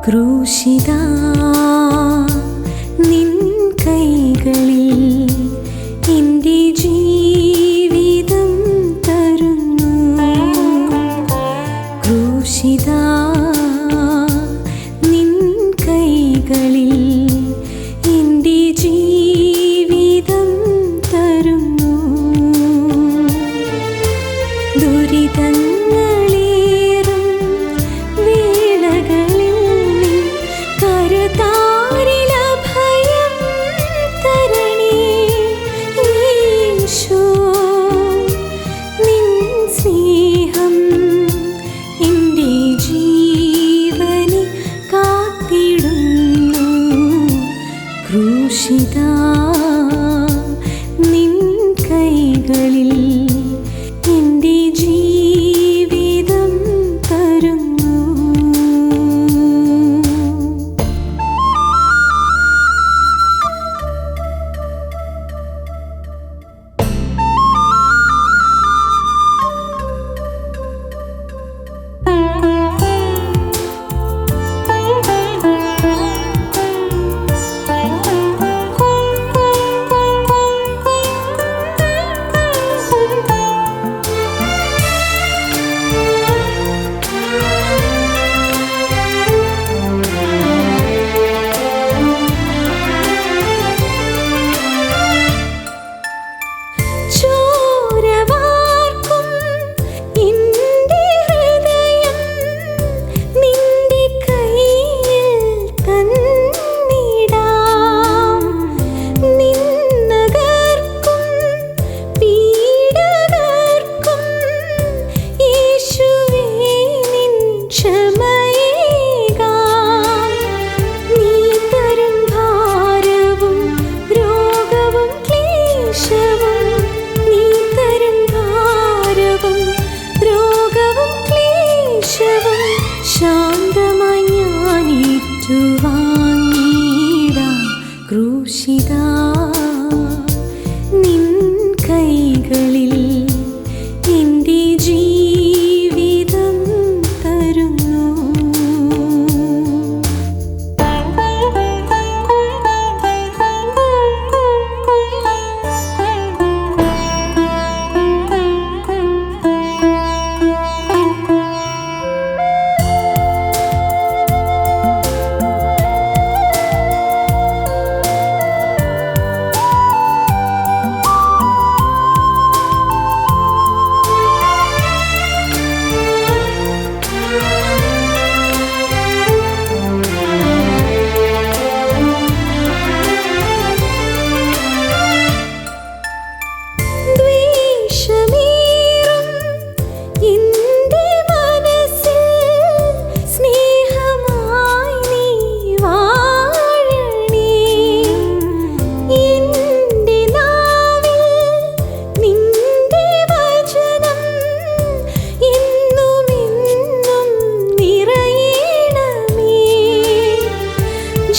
ക്രൂശിതാ നിൻ കൈകളിൽ എൻ്റെ ജീവിതം തരുന്നു. ക്രൂശിതാ നിൻ കൈകളിൽ എൻ്റെ ജീവിതം തരുന്നു. ദുരിതങ്ങളേറും വേളകളിൽ കരതാരിലഭയം തരണേ യേശോ. നിൻ സ്നേഹം എൻ്റെ ജീവനെ കാത്തിടുന്നു. ക്രൂശിതാ നിൻ കൈകളിൽ എൻ്റെ ജീവിതം തരുന്നു. ശാന്തമായി ഞാനേറ്റുവാങ്ങിടാം. ക്രൂശിതാ നിൻ കൈകളിൽ എൻ്റെ ജീവിതം തരുന്നു.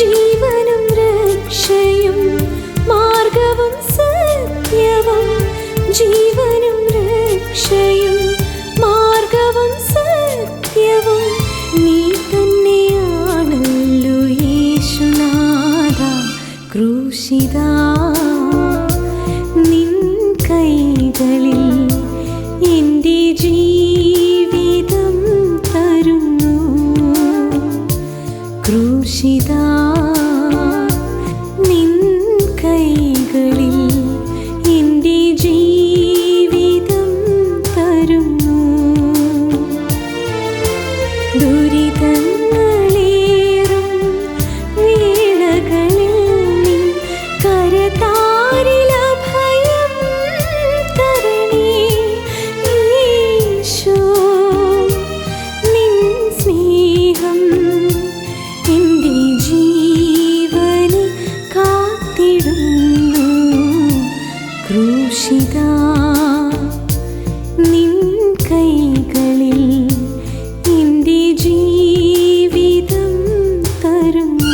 ജീവനും രക്ഷയും മാർഗവും സത്യവും, ജീവനും രക്ഷയും മാർഗവും സത്യവും നീ തന്നെയാണല്ലോ യേശുനാഥ. ക്രൂശിതാ നിൻ കൈകളിൽ എൻ്റെ ജീവിതം തരുന്നു. ക്രൂശിതാ നിൻ കൈകളിൽ എൻ്റെ ജീവിതം തരുന്നു. ദുരിതങ്ങളേറും വേളകളിൽ ഉഷിതാ നിൻ കൈകളിൽ എൻ്റെ ജീവിതം തരുന്നു.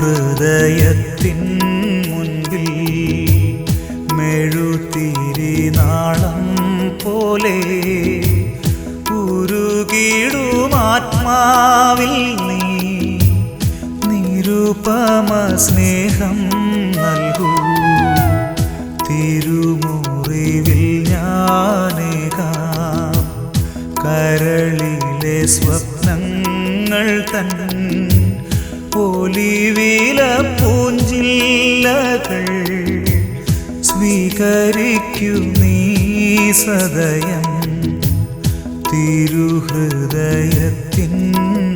തിരുഹൃദയത്തിൻ മുൻപിൽ മെഴുതിരിനാളം പോലെ ഉരുകിടുമാത്മാവിൽ നീ നിരുപമ സ്നേഹം നൽകൂ. തിരുമുറിവിൽ ഞാനേകാം കരളിലെ സ്വപ്നങ്ങൾ തൻ ഒലിവില പൂഞ്ചില്ലകൾ സ്വീകരിക്കൂ നീ സദയം തിരുഹൃദയത്തിൻ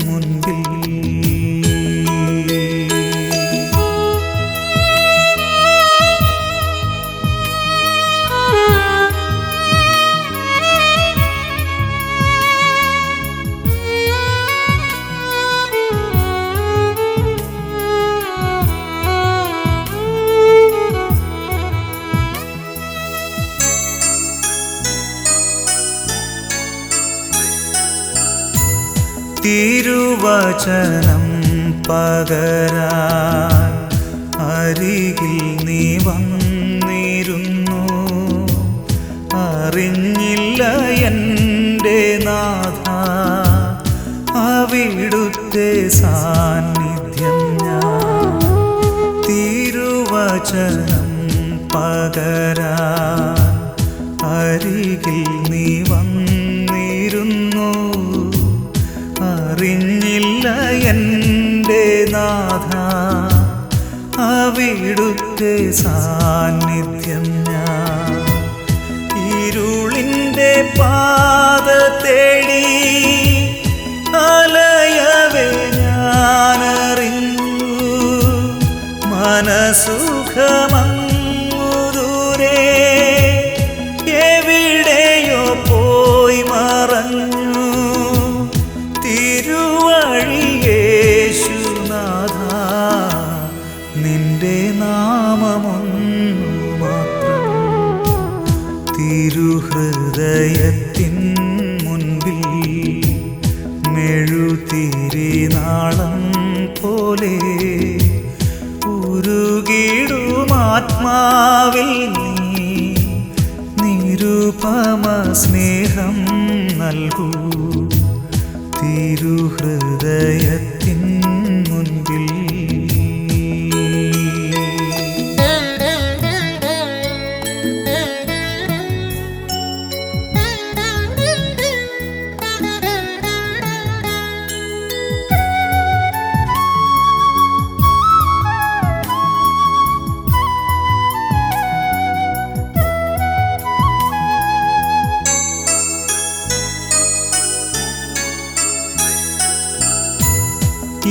മുൻപിൽ. തിരുവചനം പകരാൻ അരികിൽ നീ വന്നിരുന്നു. അറിഞ്ഞില്ല എൻ്റെ നാഥ അവിടുത്തെ സാന്നിധ്യം ഞാൻ. തിരുവചനം പകരാൻ അരികിൽ നീ വന്നിരുന്നു. അറിഞ്ഞില്ല എൻ്റെ നാഥ അവിടുത്തെ സാന്നിധ്യം ഞാൻ. ഇരുളിൻ്റെ പാത തേടി അലയവേ ഞാനറിഞ്ഞു. മനസുഖമങ്ങു ദൂരെ എവിടെയോ പോയി മറഞ്ഞു. തിരുവഴിയേശുനാഥ നിന്റെ നാമമൊന്നു മാത്രം. തിരുഹൃദയത്തിൻ മുൻപിൽ മെഴുതിരിനാളം പോലെ ഉരുകിടുമാത്മാവിൽ നീ നിരുപമ സ്നേഹം നൽകൂ. തിരുഹൃദയത്തിൻ മുൻപിൽ.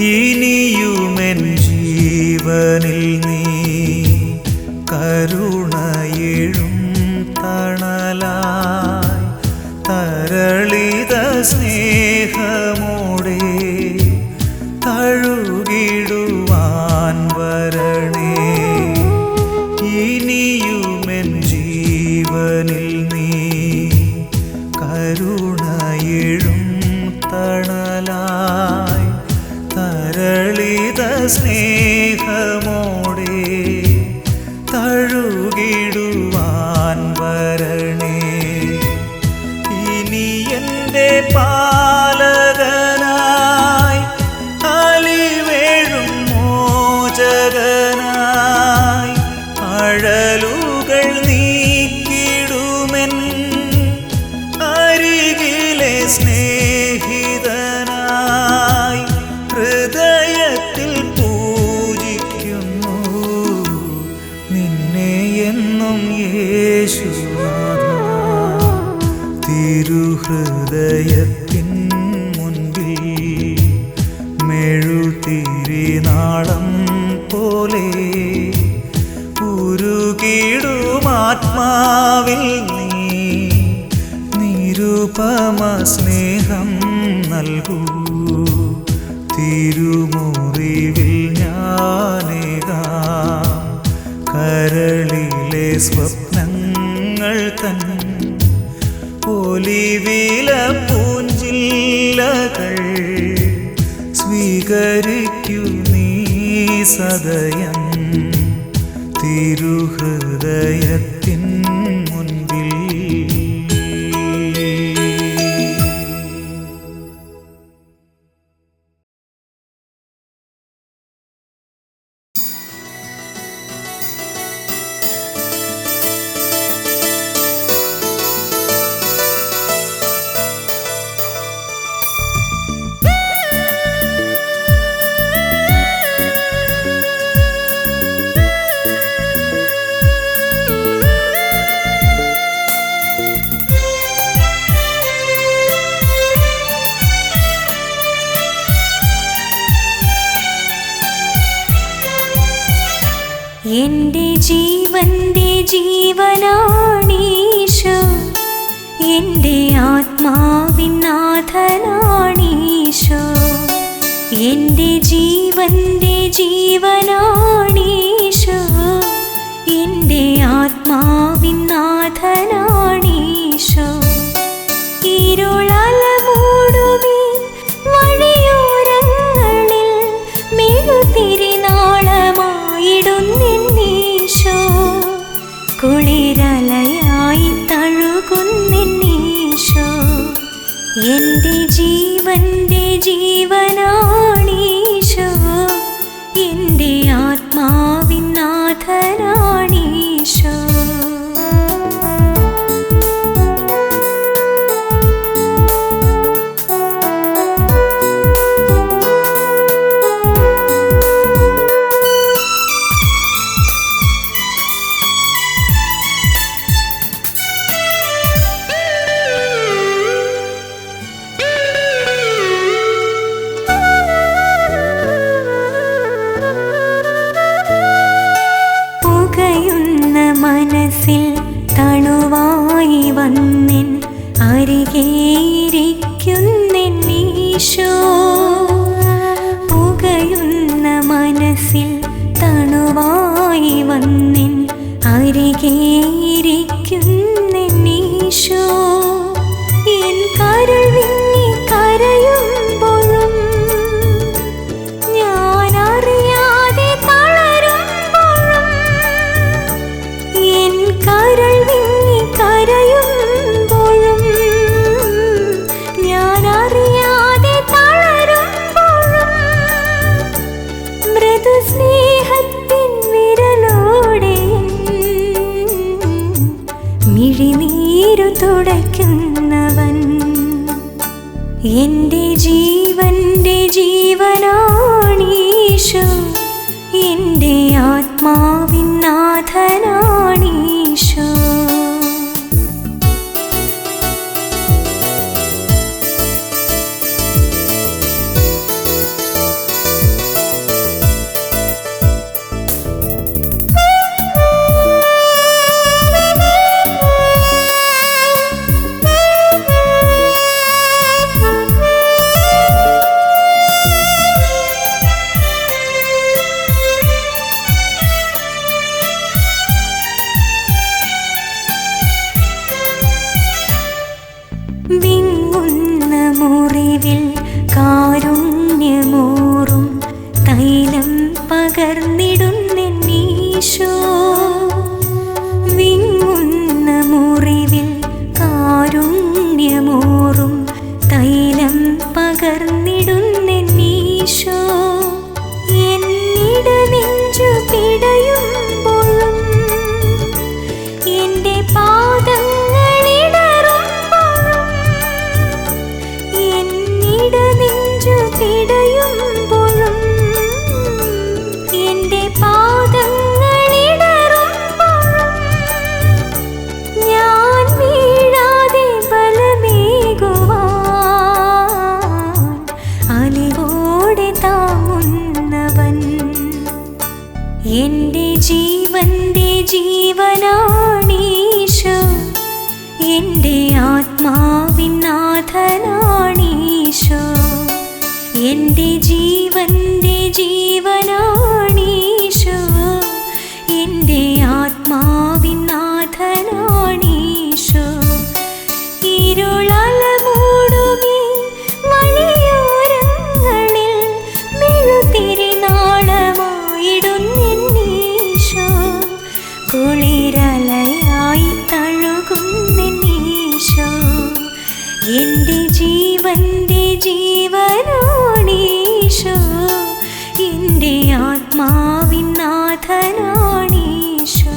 ഇനിയുമെൻ ജീവനിൽ നീ കരുണയെഴും തണലായി തരളിത സ്നേഹമോടെ തഴുകിടുവാൻ വരണേ. ഇനിയുമെൻ ജീവനിൽ നീ കരുണയെഴും തണലായി തരളിത സ്നേഹമോ പോലെ ഉരുകിടുമാത്മാവിൽ നീ നിരുപമ സ്നേഹം നൽകൂ. തിരുമുറിവിൽ ഞാനേകാം കരളിലെ സ്വപ്നങ്ങൾ തൻ ഒലിവില പൂഞ്ചില്ലകൾ സ്വീകരിക്കൂ നീ സദയം തിരുഹൃദയത്തിൻ മുൻപിൽ. എൻ്റെ ജീവന്റെ ജീവനാണീശോ, എൻ്റെ ആത്മാവിൻ നാഥനാണീശോ. എൻ്റെ ജീവന്റെ ജീവനാണീശോ, എൻ്റെ ആത്മാവിൻ നാഥനാണീശോ. ഇരുളല മൂടുമീ വഴിയോരങ്ങളിൽ മെഴുതിരിനാളമായിടുന്നെന്നീശോ. കുളിരലയായി തഴുകുന്നെന്നീശോ. എൻ്റെ ജീവന്റെ ജീവനാണീശോ, എൻ്റെ ആത്മാവിൻ നാഥനാണീശോ. മനസ്സിൽ തണുവായി വന്നിൻ അരികേയിരിക്കുന്നീശോ. പുകയുന്ന മനസ്സിൽ തണുവായി വന്നിൻ അരികേയിരിക്കുന്നീശോ. എൻ കരൾ വിങ്ങി കരയുമ്പോഴും ഞാനറിയാതെ തളരുമ്പോഴും, എൻ കരൾ വിങ്ങി കരയുമ്പോഴും ഞാനറിയാതെ തളരുമ്പോഴും, മൃദുസ്നേഹത്തിൻ വിരലോടെ മിഴിനീരു തുടയ്ക്കുന്നവൻ, എൻ്റെ ജീവന്റെ ജീവനാണീശോ, എൻ്റെ ആത്മാവിൻ നാഥനാണീശോ. നാഥനാണീശോ. എൻ്റെ ജീവൻ്റെ ജീവനാണീശോ. എൻ്റെ ആത്മാവിൻ നാഥനാണീശോ. ഇരുളല മൂടുമീ വഴിയോരങ്ങളിൽ മെഴുതിരി നാളമായിടുന്നീശോ. കുളിരലയായി തഴുകുന്നീശോ. എൻ്റെ ജീവൻ്റെ ജീവനാണീശോ. എൻ്റെ ആത്മാവിൻ നാഥനാണീശോ.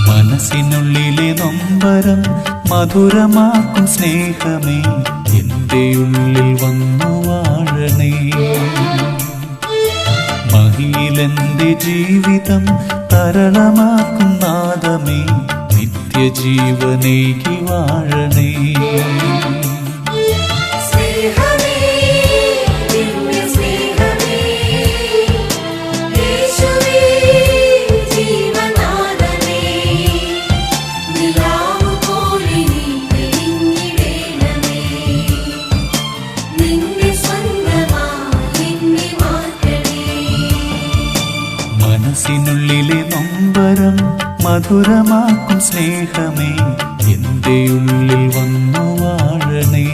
മനസ്സിനുള്ളിലെ നൊമ്പരം മധുരമാക്കും സ്നേഹമേ, എൻ്റെ ഉള്ളിൽ വന്നു വാഴണേ. മഹിയിലെൻ്റെ ജീവിതം തരളമാക്കും നാദമേ, നിത്യജീവനേകി വാഴണേ. മനസ്സിനുള്ളിലെ നൊമ്പരം മധുരമാക്കും സ്നേഹമേ, എൻ്റെ ഉള്ളിൽ വന്നു വാഴണേ.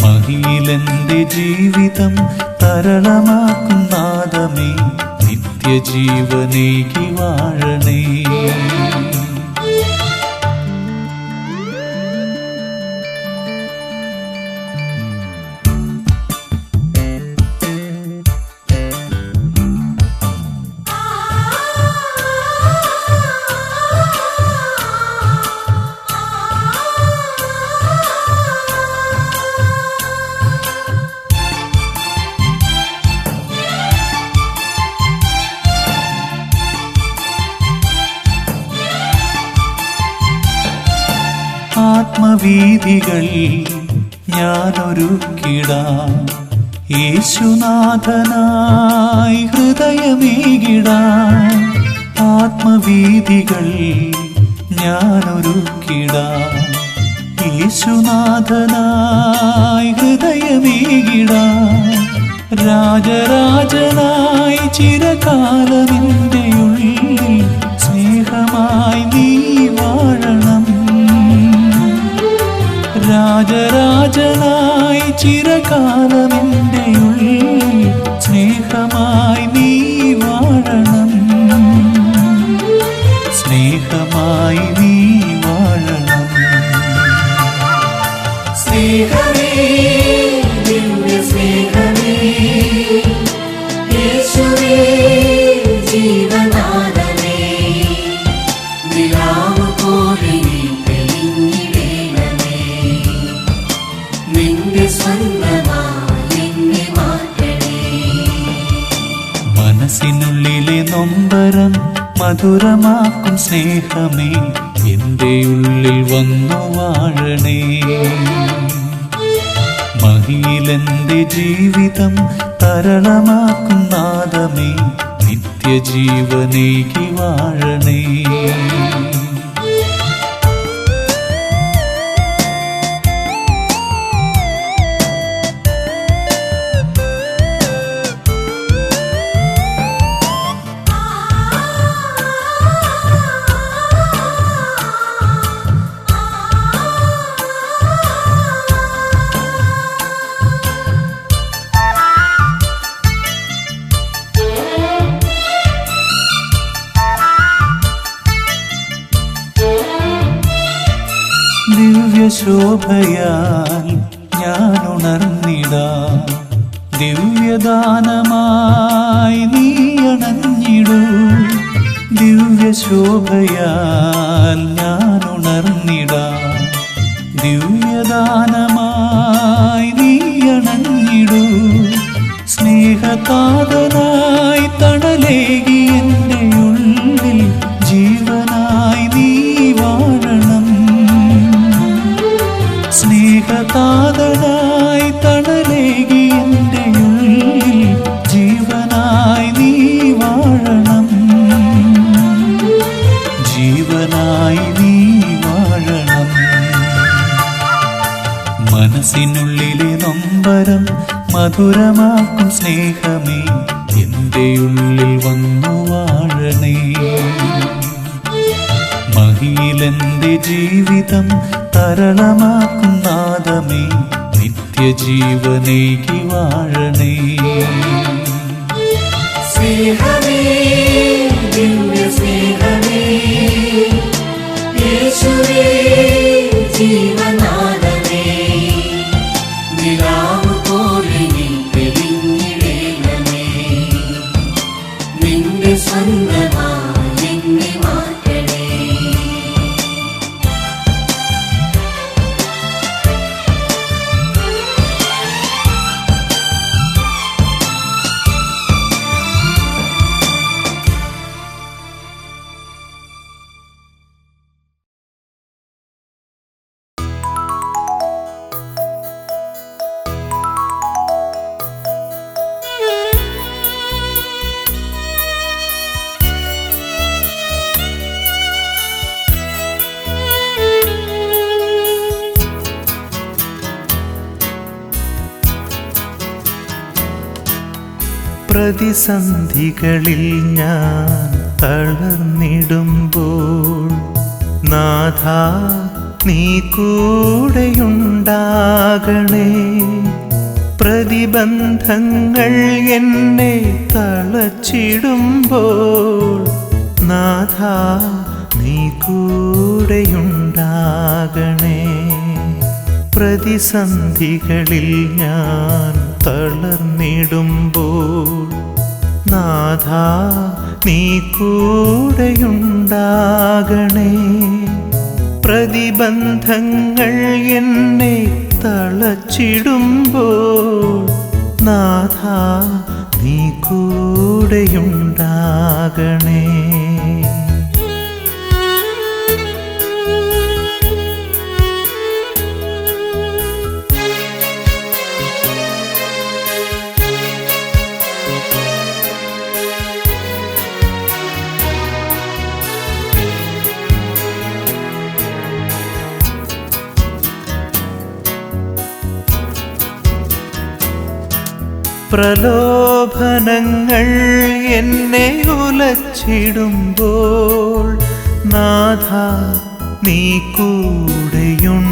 മഹിയിലെൻ്റെ ജീവിതം തരളമാക്കും നാദമേ, നിത്യജീവനേകി വാഴണേ. ആത്മവീഥികൾ ഞാനൊരുക്കിടാം, യേശുനാഥനായി ഹൃദയമേകിടാം. ആത്മവീഥികൾ ഞാനൊരുക്കിടാം, യേശുനാഥനായി ഹൃദയമേകിടാം. രാജരാജനായി ചിരകാലമെൻ്റെ ഉള്ളിൽ സ്നേഹമായി നീ വാഴണം. രാജരാജനായി ചിരകാലമെൻ്റെ ഉള്ളിൽ സ്നേഹമായി നീ വാഴണം. സ്നേഹമായി നീ വാഴണം. സ്നേഹമേ, ദിവ്യ സ്നേഹമേ, യേശുവേ ജീവനാഥനേ, നിലാവ് പോലെ നീ തെളിഞ്ഞിടേണമേ. നിന്റെ സ്വന്തമായി എന്നെ മാറ്റണേ. മനസ്സിനുള്ളിലെ നൊമ്പരം മധുരമാക്കും സ്നേഹമേ, എൻ്റെ ഉള്ളിൽ വന്നു വാഴണേ. മഹിയിലെൻ്റെ ജീവിതം തരളമാക്കും നാദമേ, നിത്യജീവനേകി വാഴണേ. ദിവ്യശോഭയാൽ ഞാൻ ഉണർന്നിടാം. ദിവ്യദാനമായി നീ അണഞ്ഞിടൂ. ദിവ്യശോഭയാൽ ഞാൻ ഉണർന്നിടാം. ദിവ്യദാനമായി നീ അണഞ്ഞിടൂ. സ്നേഹതാതനായി തണലേകി എൻ്റെ ഉള്ളിൽ ജീവനായി നീ വാഴണം. സ്നേഹതാതനായി തണലേകി എൻ്റെ ഉള്ളിൽ ജീവനായി നീ വാഴണം. ജീവനായി നീ വാഴണം. മനസ്സിനുള്ളിലെ നൊമ്പരം മധുരമാക്കും സ്നേഹമേ, എൻ്റെ ഉള്ളിൽ വന്നു വാഴണേ. മഹിയിലെൻ്റെ ജീവിതം തരളമാക്കും നാദമേ, നിത്യജീവനേകി വാഴണേ. സ്നേഹമേ, ദിവ്യ സ്നേഹമേ, യേശുവേ ജീവനാദമേ, നിലാവ് പോലെ നീ തെളിഞ്ഞിടേണമേ. നിന്റെ സ്വന്തമായി എന്നെ മാറ്റണേ. പ്രതിസന്ധികളിൽ ഞാൻ തളർന്നിടുമ്പോൾ നാഥാ നീ കൂടെയുണ്ടാകണേ. പ്രതിബന്ധങ്ങൾ എന്നെ തളച്ചിടുമ്പോൾ നാഥാ നീ കൂടെയുണ്ടാകണേ. പ്രതിസന്ധികളിൽ ഞാൻ തളർന്നിടുമ്പോൾ നാഥാ നീ കൂടെയുണ്ടാകണേ. പ്രതിബന്ധങ്ങൾ എന്നെ തളച്ചിടുമ്പോൾ നാഥാ നീ കൂടെയുണ്ടാകണേ. പ്രലോഭനങ്ങൾ എന്നെ ഉലച്ചിടുമ്പോൾ നാഥാ നീ കൂടെയുണ്ടാകണേ.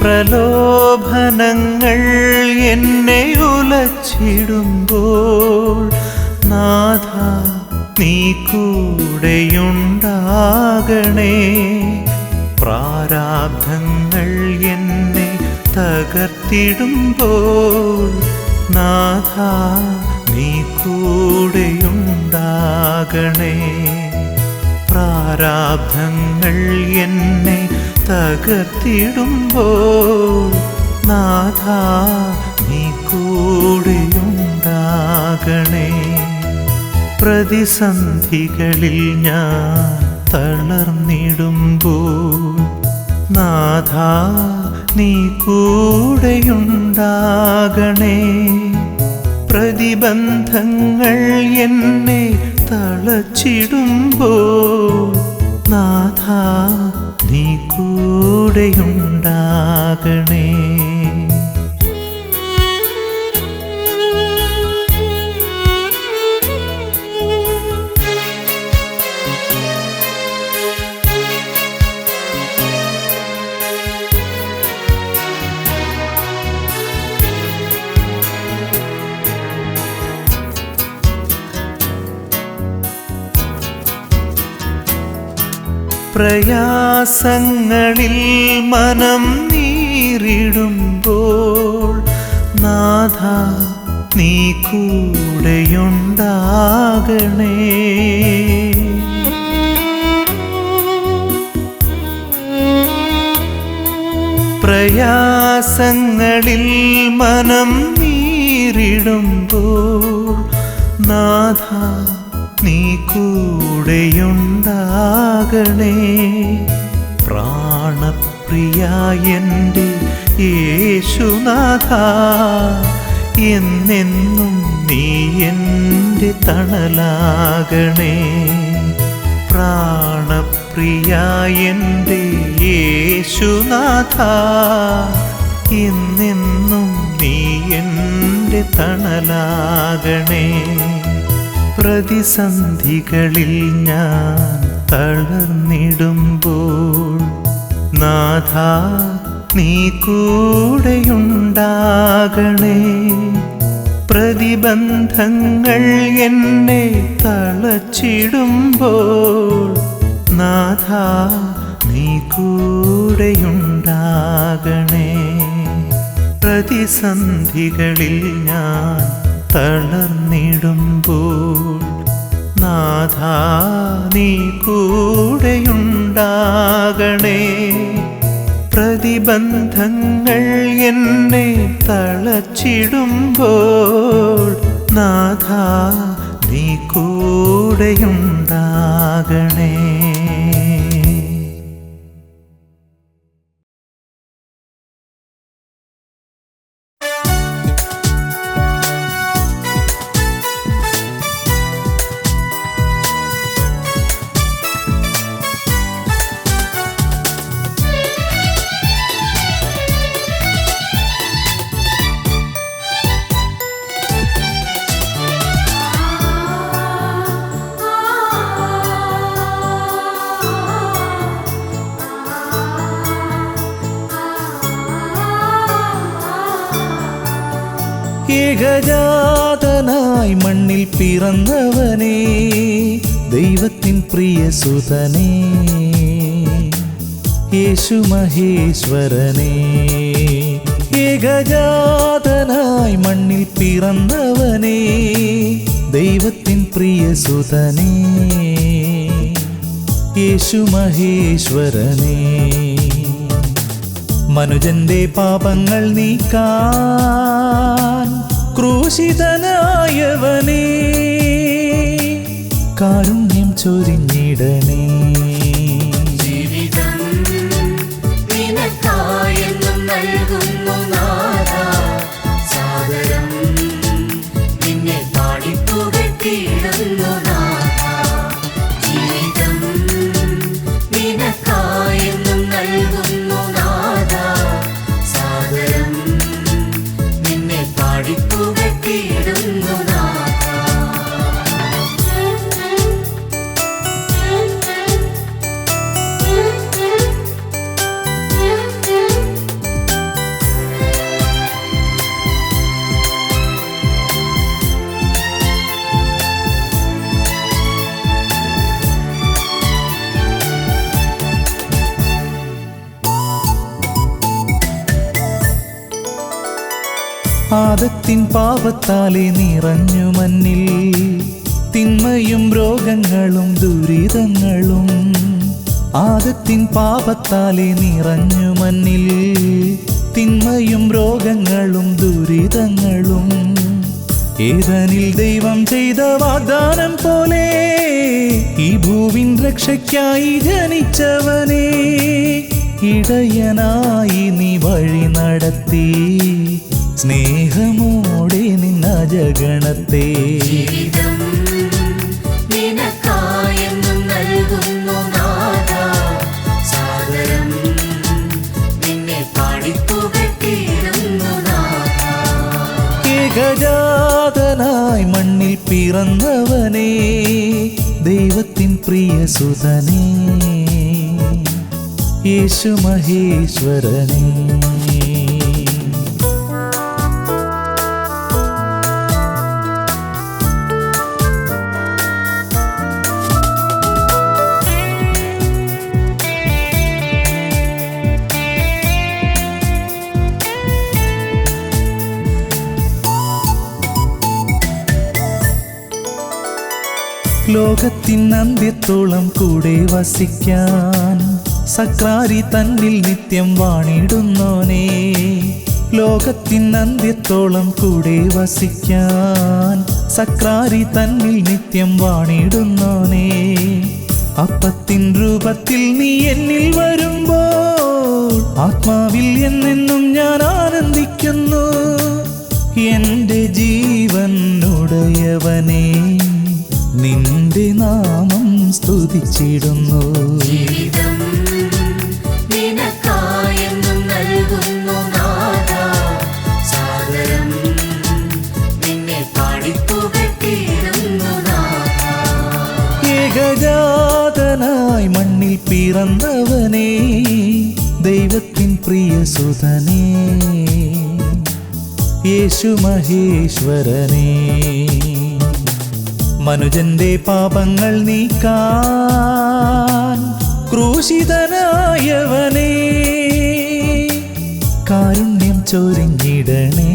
പ്രലോഭനങ്ങൾ എന്നെ ഉലച്ചിടുമ്പോൾ നാഥാ നീ കൂടെയുണ്ടാകണേ. പ്രാരാബ്ധങ്ങൾ എന്നെ തകർത്തിടുമ്പോൾ നാഥാ നീ കൂടെയുണ്ടാകണേ. പ്രാരാബ്ധങ്ങൾ എന്നെ തകർത്തിടുമ്പോൾ നാഥാ നീ കൂടെയുണ്ടാകണേ. പ്രതിസന്ധികളിൽ ഞാൻ തളർന്നിടുമ്പോൾ നാഥാ നീ കൂടെയുണ്ടാകണേ. പ്രതിബന്ധങ്ങൾ എന്നെ തളച്ചിടുമ്പോൾ നാഥാ നീ കൂടെയുണ്ടാകണേ. പ്രയാസങ്ങളിൽ മനം നീറിടുമ്പോൾ നാഥ നീ കൂടെയുണ്ടാകണേ. പ്രയാസങ്ങളിൽ മനം നീറിടുമ്പോൾ നാഥ നീ കൂടെയുണ്ടാകണേ. പ്രാണപ്രിയ എൻ്റെ യേശുനാഥ, എന്നെന്നും നീ എൻ്റെ തണലാകണേ. പ്രാണപ്രിയ എൻ്റെ യേശുനാഥ, എന്നെന്നും നീ എൻ്റെ തണലാകണേ. പ്രതിസന്ധികളിൽ ഞാൻ തളർന്നിടുമ്പോൾ നാഥ നീ കൂടെയുണ്ടാകണേ. പ്രതിബന്ധങ്ങൾ എന്നെ തളച്ചിടുമ്പോൾ നാഥ നീ കൂടെയുണ്ടാകണേ. പ്രതിസന്ധികളിൽ ഞാൻ തളർന്നിടുമ്പോൾ നാഥ നീ കൂടെയുണ്ടാകണേ. പ്രതിബന്ധങ്ങൾ എന്നെ തളച്ചിടുമ്പോൾ നാഥ നീ കൂടെയുണ്ടാകണേ. ഏകജാതനായി മണ്ണിൽ പിറന്നവനേ, ദൈവത്തിൻ പ്രിയസുതനേ, യേശു മഹേശ്വരനേ. ഏകജാതനായി മണ്ണിൽ പിറന്നവനേ, ദൈവത്തിൻ പ്രിയസുതനേ, യേശു മഹേശ്വരനേ. മനുജന്റെ പാപങ്ങൾ നീക്കാൻ ക്രൂശിതനായവനേ, കാരുണ്യം ചൊരിഞ്ഞിടണേ. ജീവിതം നിനക്കായെന്നും നൽകുന്നു നാഥാ, സാദരം നിന്നെ പാടിപ്പുകഴ്ത്തിയിടുന്നു നാഥാ. ജീവിതം നിനക്കായെന്നും നൽകുന്നു നാഥാ, സാദരം നിന്നെ പാടിപ്പുകഴ്ത്തിയിടുന്നു നാഥാ. ആദത്തിൻ പാപത്താലെ നിറഞ്ഞു മണ്ണിൽ തിന്മയും രോഗങ്ങളും ദുരിതങ്ങളും. ആദത്തിൻ പാപത്താലെ നിറഞ്ഞു മണ്ണിൽ തിന്മയും രോഗങ്ങളും ദുരിതങ്ങളും. ഏദനിൽ ദൈവം ചെയ്ത വാഗ്ദാനം പോലെ ഈ ഭൂവിൻ രക്ഷയ്ക്കായി ജനിച്ചവനേ, ഇടയനായി നീ വഴി നടത്തി സ്നേഹമോടെ നിന്ന ജഗണത്തെ. ജീവിതം നിനക്കായെന്നും നൽകുന്നു നാഥാ, സാദരം നിന്നെ പാടിപ്പുകഴ്ത്തിയിടുന്നു നാഥാ. ഏകജാതനായി മണ്ണിൽ പിറന്നവനേ, ദൈവത്തിൻ പ്രിയസുതനേ, യേശു മഹേശ്വരനേ. ലോകത്തിൻ അന്ത്യത്തോളം കൂടെ വസിക്കാൻ സക്രാരി തന്നിൽ നിത്യം വാണിടുന്നോനേ. ലോകത്തിൻ അന്ത്യത്തോളം കൂടെ വസിക്കാൻ സക്രാരി തന്നിൽ നിത്യം വാണിടുന്നോനേ. അപ്പത്തിൻ രൂപത്തിൽ നീ എന്നിൽ വരുമ്പോൾ ആത്മാവിൽ എന്നെന്നും ഞാൻ ആനന്ദിക്കുന്നു. എന്റെ ജീവനുടയവനേ, നിന്റെ നാമം സ്തുതിച്ചിടുന്നു. ജീവിതം നിനക്കായെന്നും നൽകുന്നു നാഥാ, സാദരം നിന്നെ പാടിപ്പുകഴ്ത്തിയിടുന്നു നാഥാ. ഏകജാതനായി മണ്ണിൽ പിറന്നവനേ, ദൈവത്തിൻ പ്രിയസുതനേ, യേശു മഹേശ്വരനേ. മനുജന്റെ പാപങ്ങൾ നീക്കാൻ ക്രൂശിതനായവനേ, കാരുണ്യം ചൊരിഞ്ഞിടണേ.